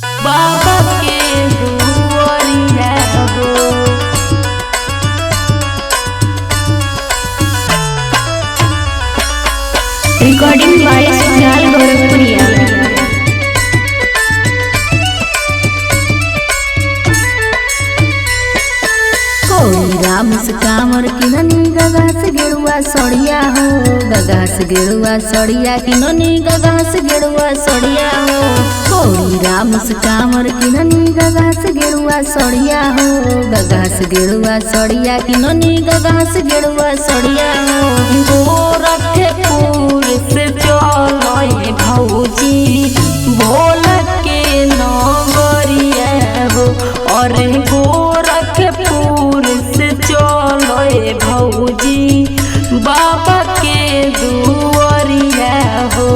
बाबा के दुआरिया हो। रिकॉर्डिंग बाय सुजाल गोरखपुरिया। कोई राम से कामर किननी गगा से गेरुआ सड़िया हो, गगा से गेरुआ सड़िया किननी गगा से गेरुआ सड़िया हो। कोई राम से कामर किननी गगा से गेरुआ सड़िया हो, गगा से गेरुआ सड़िया किननी गगा से गेरुआ सड़िया हो। गोरखपुर से चलो भौजी भोल के नगरिया हो, और गोरखपुर से चलो भौजी बाबा के दुआरिया हो।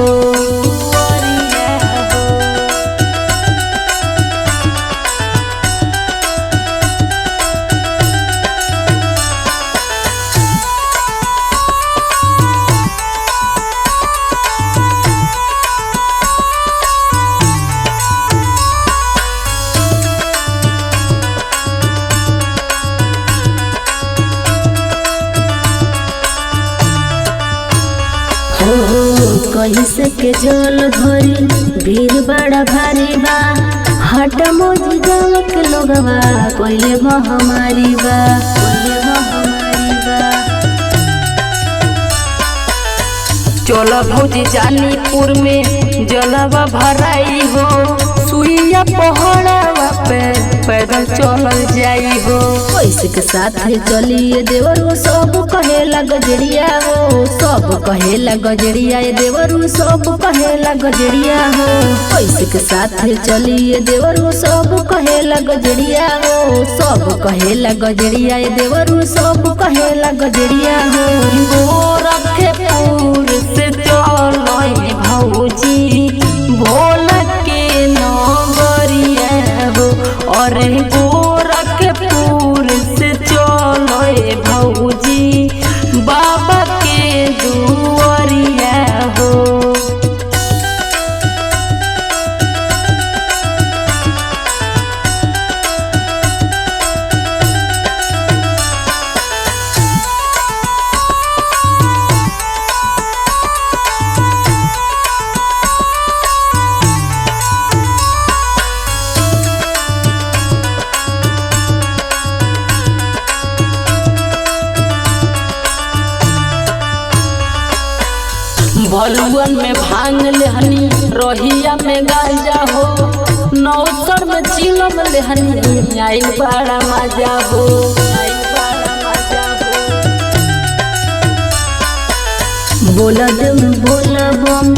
कैसे के जल भरी भीड़ बड़ा भारी बा, हट मोजी गाँव के लोगवा कोइले महामारी बा, कोइले महामारी बा। चलो भौजी जानीपुर में जलवा भराई हो, सुइया पहाड़वा पे पैदल चलल जाई हो। कैसे के साथ चलिए देवरू सब कहेला गजरिया हो, सब कहेला गजरिया ये देवरू सब कहेला गजरिया हो। कैसे के साथ चलिए देवरू सब कहेला गजरिया हो, सब कहेला गजरिया ये देवरू सब कहेला गजरिया हो। गोरखपुर से चलो भौजी भोल के नगरिया हो, और गोरखपुर से चलो भौजी बाबा के दुआरिया हो। भलुअन में भांग लेहनी, रोहिया में गांजा हो, नौसर में चिलम लेहनी, आइल बड़ा मजा हो, आइल बड़ा मजा हो। बोला देव बोला बम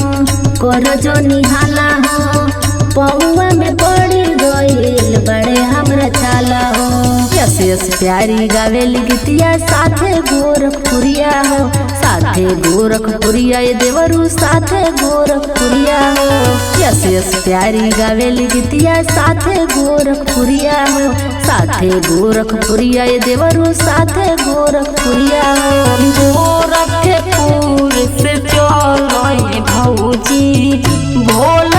कर जो निहाला हो, पौवा में पड़ी गईल बड़े हमरा छाला हो। यस यस प्यारी गावेली गीतिया साथे गोरखपुरिया हो, साथे गोरखपुरिया ये देवरू साथे गोरखपुरिया हो। यस यस प्यारी गावेली गीतिया साथे गोरखपुरिया हो, साथे गोरखपुरिया ये देवरू साथे गोरखपुरिया हो। गोरखपुर से चलो भौजी भोल